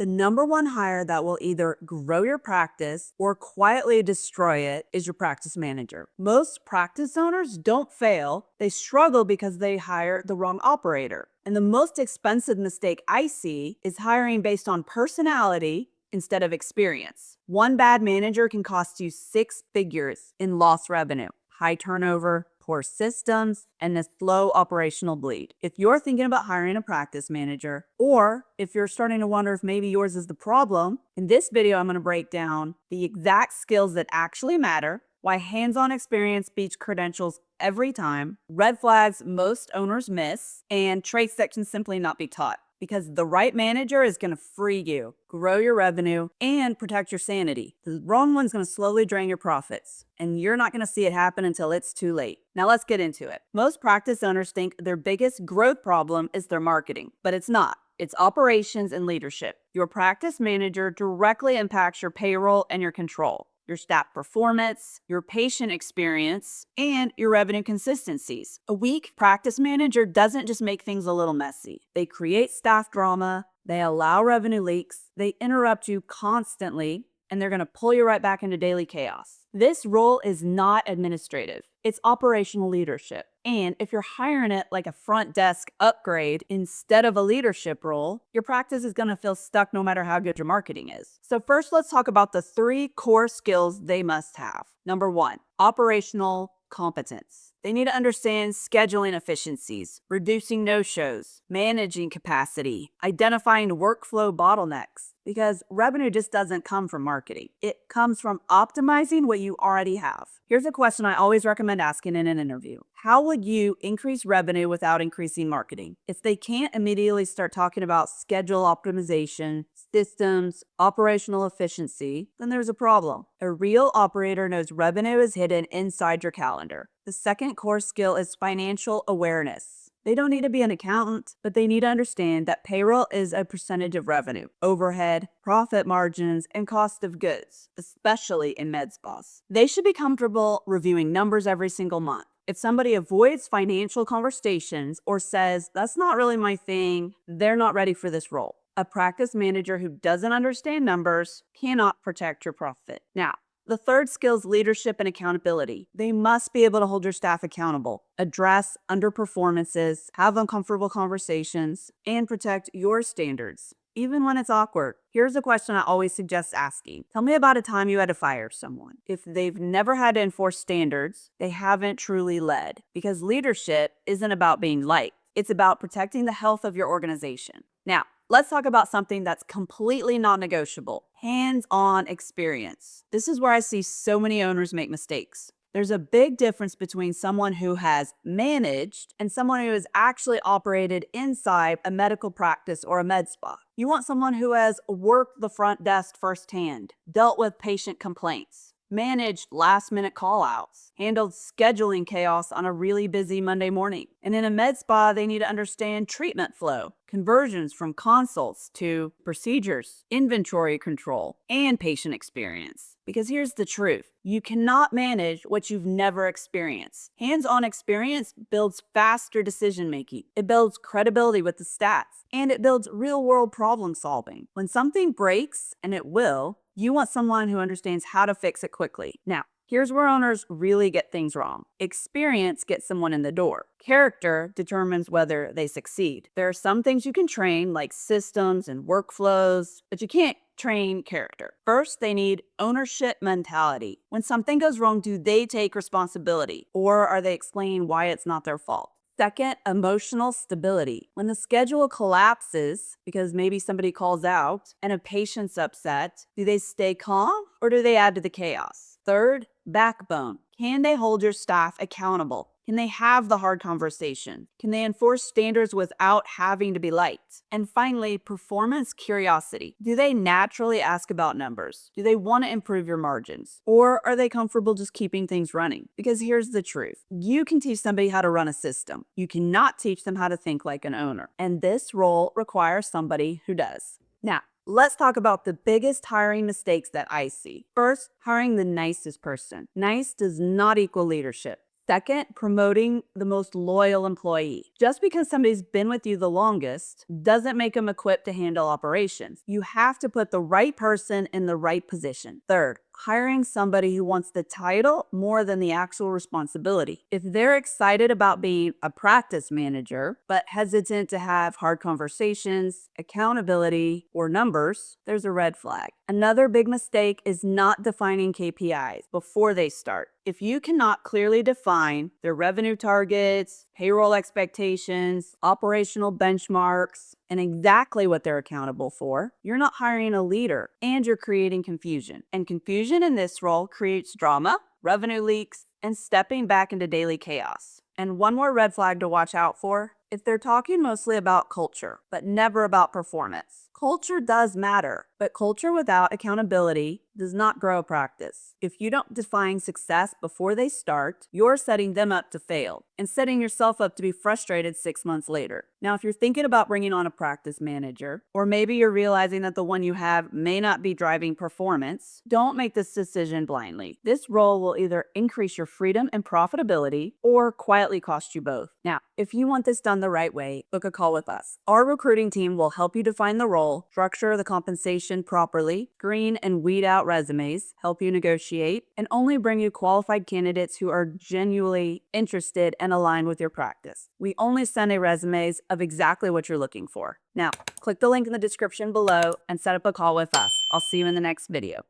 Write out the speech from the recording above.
The number one hire that will either grow your practice or quietly destroy it is your practice manager. Most practice owners don't fail, they struggle because they hire the wrong operator. And the most expensive mistake I see is hiring based on personality instead of experience. One bad manager can cost you 6 figures in lost revenue, high turnover, poor systems, and a slow operational bleed. If you're thinking about hiring a practice manager, or if you're starting to wonder if maybe yours is the problem, in this video, I'm going to break down the exact skills that actually matter, why hands-on experience beats credentials every time, red flags most owners miss, and traits that can simply not be taught. Because the right manager is going to free you, grow your revenue, and protect your sanity. The wrong one's going to slowly drain your profits, and you're not going to see it happen until it's too late. Now let's get into it. Most practice owners think their biggest growth problem is their marketing, but it's not. It's operations and leadership. Your practice manager directly impacts your payroll and your control, your staff performance, your patient experience, and your revenue consistencies. A weak practice manager doesn't just make things a little messy. They create staff drama, they allow revenue leaks, they interrupt you constantly, and they're going to pull you right back into daily chaos. This role is not administrative. It's operational leadership. And if you're hiring it like a front desk upgrade instead of a leadership role, your practice is going to feel stuck no matter how good your marketing is. So first, let's talk about the 3 core skills they must have. Number 1, operational competence. They need to understand scheduling efficiencies, reducing no-shows, managing capacity, identifying workflow bottlenecks, because revenue just doesn't come from marketing. It comes from optimizing what you already have. Here's a question I always recommend asking in an interview. How would you increase revenue without increasing marketing? If they can't immediately start talking about schedule optimization, systems, operational efficiency, then there's a problem. A real operator knows revenue is hidden inside your calendar. The second core skill is financial awareness. They don't need to be an accountant, but they need to understand that payroll is a percentage of revenue, overhead, profit margins, and cost of goods, especially in med spas. They should be comfortable reviewing numbers every single month. If somebody avoids financial conversations or says, "That's not really my thing," they're not ready for this role. A practice manager who doesn't understand numbers cannot protect your profit. Now, the third skill is leadership and accountability. They must be able to hold your staff accountable, address underperformances, have uncomfortable conversations, and protect your standards, even when it's awkward. Here's a question I always suggest asking. Tell me about a time you had to fire someone. If they've never had to enforce standards, they haven't truly led, because leadership isn't about being liked. It's about protecting the health of your organization. Now, let's talk about something that's completely non-negotiable: hands-on experience. This is where I see so many owners make mistakes. There's a big difference between someone who has managed and someone who has actually operated inside a medical practice or a med spa. You want someone who has worked the front desk firsthand, dealt with patient complaints, managed last-minute call-outs, handled scheduling chaos on a really busy Monday morning. And in a med spa, they need to understand treatment flow, conversions from consults to procedures, inventory control, and patient experience. Because here's the truth: you cannot manage what you've never experienced. Hands-on experience builds faster decision-making. It builds credibility with the stats, and it builds real-world problem solving. When something breaks, and it will, you want someone who understands how to fix it quickly. Now, here's where owners really get things wrong. Experience gets someone in the door. Character determines whether they succeed. There are some things you can train, like systems and workflows, but you can't train character. First, they need ownership mentality. When something goes wrong, do they take responsibility, or are they explaining why it's not their fault? Second, emotional stability. When the schedule collapses because maybe somebody calls out and a patient's upset, do they stay calm or do they add to the chaos? Third, backbone. Can they hold your staff accountable? Can they have the hard conversation? Can they enforce standards without having to be liked? And finally, performance curiosity. Do they naturally ask about numbers? Do they want to improve your margins? Or are they comfortable just keeping things running? Because here's the truth: you can teach somebody how to run a system. You cannot teach them how to think like an owner. And this role requires somebody who does. Now, let's talk about the biggest hiring mistakes that I see. First, hiring the nicest person. Nice does not equal leadership. Second, promoting the most loyal employee. Just because somebody's been with you the longest doesn't make them equipped to handle operations. You have to put the right person in the right position. Third, hiring somebody who wants the title more than the actual responsibility. If they're excited about being a practice manager, but hesitant to have hard conversations, accountability, or numbers, there's a red flag. Another big mistake is not defining KPIs before they start. If you cannot clearly define their revenue targets, payroll expectations, operational benchmarks, and exactly what they're accountable for, you're not hiring a leader and you're creating confusion. And confusion in this role creates drama, revenue leaks, and stepping back into daily chaos. And one more red flag to watch out for: if they're talking mostly about culture, but never about performance. Culture does matter, but culture without accountability does not grow a practice. If you don't define success before they start, you're setting them up to fail and setting yourself up to be frustrated 6 months later. Now, if you're thinking about bringing on a practice manager, or maybe you're realizing that the one you have may not be driving performance, don't make this decision blindly. This role will either increase your freedom and profitability or quietly cost you both. Now, if you want this done the right way, book a call with us. Our recruiting team will help you define the role, structure the compensation properly, screen and weed out resumes, help you negotiate, and only bring you qualified candidates who are genuinely interested and aligned with your practice. We only send a resumes of exactly what you're looking for. Now, click the link in the description below and set up a call with us. I'll see you in the next video.